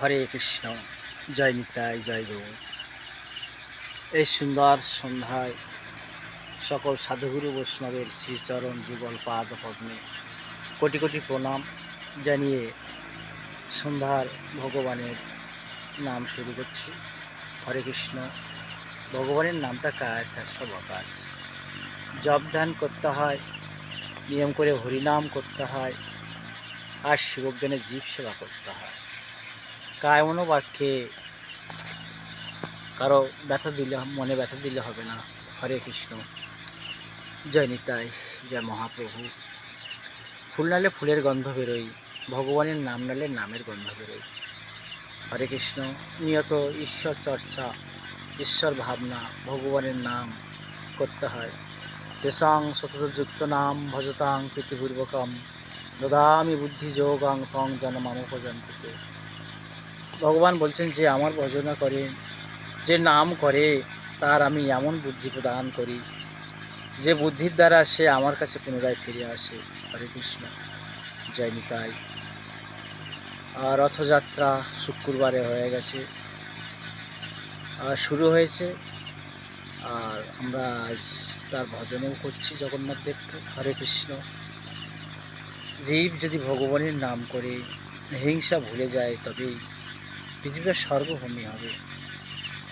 হরে কৃষ্ণ। জয় নিতাই, জয় গৌর। এই সুন্দর সন্ধ্যায় সকল সাধুগুরু বৈষ্ণবের শ্রীচরণ যুগল পাদ পদ্মে কোটি কোটি প্রণাম জানিয়ে সন্ধ্যার ভগবানের নাম শুরু করছি। হরে কৃষ্ণ। ভগবানের নামটা কাজ আর সব আকাশ। জপ ধ্যান করতে হয়, নিয়ম করে হরিনাম করতে হয়, আর শিবজ্ঞানে জীব সেবা করতে হয়। কায় মনোবাক্যে কারো ব্যথা দিলে, মনে ব্যথা দিলে হবে না। হরে কৃষ্ণ। জয় নিতাই, জয় মহাপ্রভু। ফুল নালে ফুলের গন্ধ বেরোয়, ভগবানের নাম নালে নামের গন্ধ বেরোয়। হরে কৃষ্ণ। নিয়ত ঈশ্বর চর্চা, ঈশ্বর ভাবনা, ভগবানের নাম করতে হয়। তেসাং সততযুক্ত নাম ভজতাং প্রীতিপূর্বকম দদামি বুদ্ধি যোগাং তং জনমামোপজন্তুতে। ভগবান বলছেন যে আমার ভজনা করে, যে নাম করে, তার আমি এমন বুদ্ধি প্রদান করি যে বুদ্ধির দ্বারা সে আমার কাছে পুনরায় ফিরে আসে। হরে কৃষ্ণ। জয় নিতাই। আর রথযাত্রা শুক্রবারে হয়ে গেছে, শুরু হয়েছে, আর আমরা আজ তার ভজনও করছি জগন্নাথ দেবকে। হরে কৃষ্ণ। জীব যদি ভগবানের নাম করে হিংসা ভুলে যায়, তবেই পৃথিবীর স্বর্গভূমি হবে।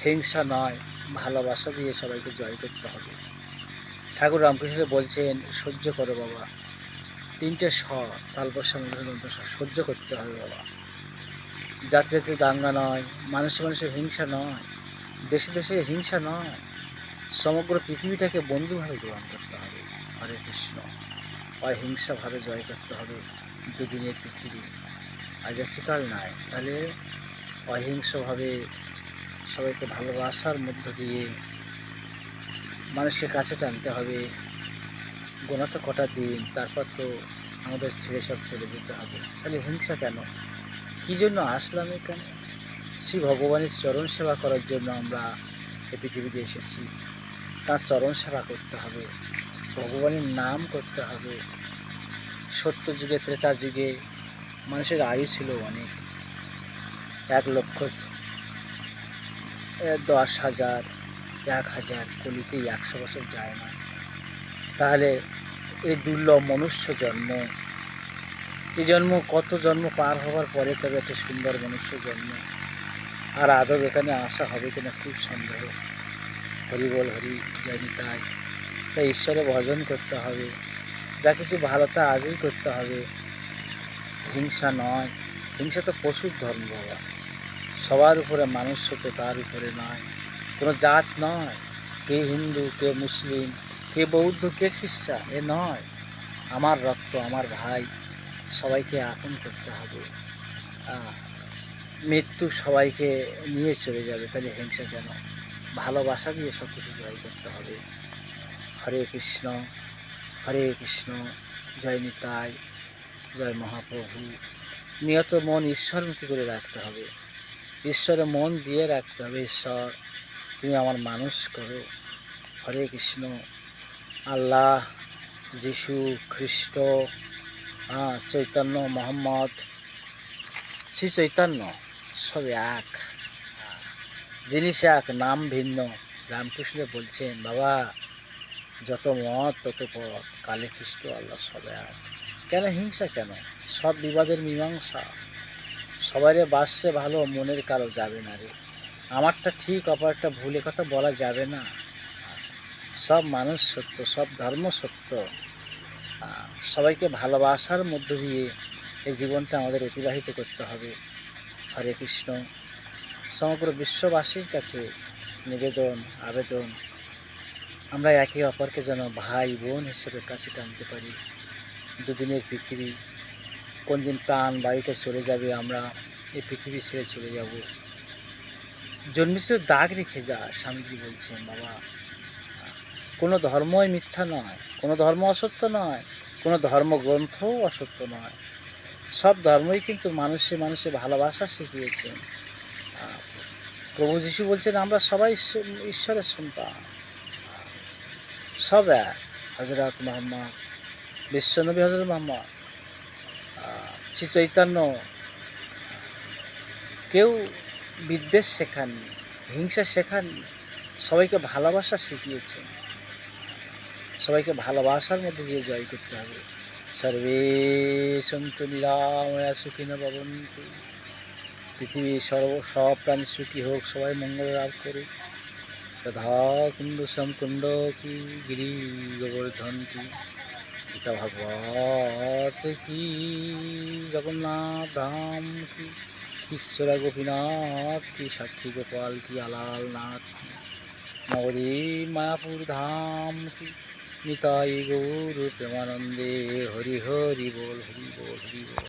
হিংসা নয়, ভালোবাসা দিয়ে সবাইকে জয় করতে হবে। ঠাকুর রামকৃষ্ণ বলছেন, সহ্য করো বাবা। তিনটে তালবস্যা সহ্য করতে হবে বাবা। জাতি জাতি দাঙ্গা নয়, মানুষে মানুষের হিংসা নয়, দেশে দেশে হিংসা নয়, সমগ্র পৃথিবীটাকে বন্ধুভাবে গ্রহণ করতে হবে। হরে কৃষ্ণ। অহিংসাভাবে জয় করতে হবে দুদিনের পৃথিবী। আজ আজকাল নয়, তাহলে অহিংসভাবে সবাইকে ভালোবাসার মধ্য দিয়ে মানুষকে কাছে টানতে হবে। গোনা তো কটা দিন, তারপর তো আমাদের ছেড়ে সব চলে যেতে হবে। তাহলে হিংসা কেন? কী জন্য আসলাম এখানে? শ্রী ভগবানের চরণ সেবা করার জন্য আমরা এই পৃথিবীতে এসেছি। তার চরণ সেবা করতে হবে, ভগবানের নাম করতে হবে। সত্য যুগে, ত্রেতা যুগে মানুষের আয়ু ছিল অনেক, 1,00,000, 10,000, 1,000, কলিতে 100 বছর যায় না। তাহলে এই দুর্লভ মনুষ্য জন্ম, এই জন্ম কত জন্ম পার হওয়ার পরে তবে একটা সুন্দর মনুষ্য জন্ম। আর আদৌ এখানে আসা হবে কিনা খুব সন্দেহ। হরি বল হরি। জয় নিতাই। তাই ঈশ্বরের ভজন করতে হবে, যা কিছু ভালো তা আজই করতে হবে। হিংসা নয়, হিংসা তো পশুর ধর্ম বাবা। সবার উপরে মানুষ তো, তার উপরে নয়। কোনো জাত নয়, কে হিন্দু, কে মুসলিম, কে বৌদ্ধ, কে খ্রিস্টান, এ নয়। আমার রক্ত, আমার ভাই, সবাইকে আপন করতে হবে। মৃত্যু সবাইকে নিয়ে চলে যাবে, তাহলে হিংসা কেন? ভালোবাসা দিয়ে সব কিছু জয় করতে হবে। হরে কৃষ্ণ। হরে কৃষ্ণ। জয় নিতাই, জয় মহাপ্রভু। নিয়ত মন ঈশ্বরমুখী করে রাখতে হবে, ঈশ্বরে মন দিয়ে রাখতে হবে। ঈশ্বর, তুমি আমার মানুষ করো। হরে কৃষ্ণ। আল্লাহ, যিশু খ্রিস্ট, চৈতন্য, মোহাম্মদ, শ্রী চৈতন্য, সব এক, জিনিস এক, নাম ভিন্ন। রামকৃষ্ণ বলছেন, বাবা যত মত তত পথ, কালে খ্রিস্ট আল্লাহ সব এক। কেন হিংসা কেন? সব বিবাদের মীমাংসা। সবাইরে বাসছে ভালো, মনের কারো যাবে না রে। আমারটা ঠিক, অপরটা ভুল, কথা বলা যাবে না। সব মানুষ সত্য, সব ধর্ম সত্য। সবাইকে ভালোবাসার মধ্য দিয়ে এই জীবনটা আমাদের অতিবাহিত করতে হবে। হরে কৃষ্ণ। সমগ্র বিশ্ববাসীর কাছে নিবেদন, আবেদন, আমরা একে অপরকে যেন ভাই বোন হিসেবে কাছে টানতে পারি। দুদিনের পৃথিবী, কোন দিন প্রাণ বাড়িতে চলে যাবে, আমরা এই পৃথিবী ছেড়ে চলে যাব। জন্মিষ্ঠের দাগ রেখে যা, স্বামীজি বলছেন। বাবা, কোনো ধর্মই মিথ্যা নয়, কোনো ধর্ম অসত্য নয়, কোনো ধর্মগ্রন্থও অসত্য নয়। সব ধর্মই কিন্তু মানুষে মানুষে ভালোবাসা শিখিয়েছেন। প্রভু যিশু বলছেন, আমরা সবাই ঈশ্বরের সন্তান, সব এক। হজরত মোহাম্মদ, বিশ্বনবী হজরত মোহাম্মদ, শ্রী চৈতন্য, কেউ বিদ্বেষ শেখাননি, হিংসা শেখাননি, সবাইকে ভালোবাসা শিখিয়েছেন। সবাইকে ভালোবাসার মধ্যে দিয়ে জয় করতে হবে। সর্বে সন্তু নিরাময়া সুখিনো ভবন্তু। পৃথিবীর সব প্রাণী সুখী হোক, সবাই মঙ্গল লাভ করুক। রাধা কুণ্ড শ্যামকুণ্ড কি, গিরি গোবর্ধন কি, গীতা ভাগবত কি, জগন্নাথ ধাম কি, ঈশ্বরা গোপীনাথ কি, সাক্ষী গোপাল কি, আলাল নাথ কি, নবদ্বীপ মায়াপুর ধাম কি, নিতাই গৌর প্রেমানন্দে হরি হরি বল, হরি বল, হরি বল।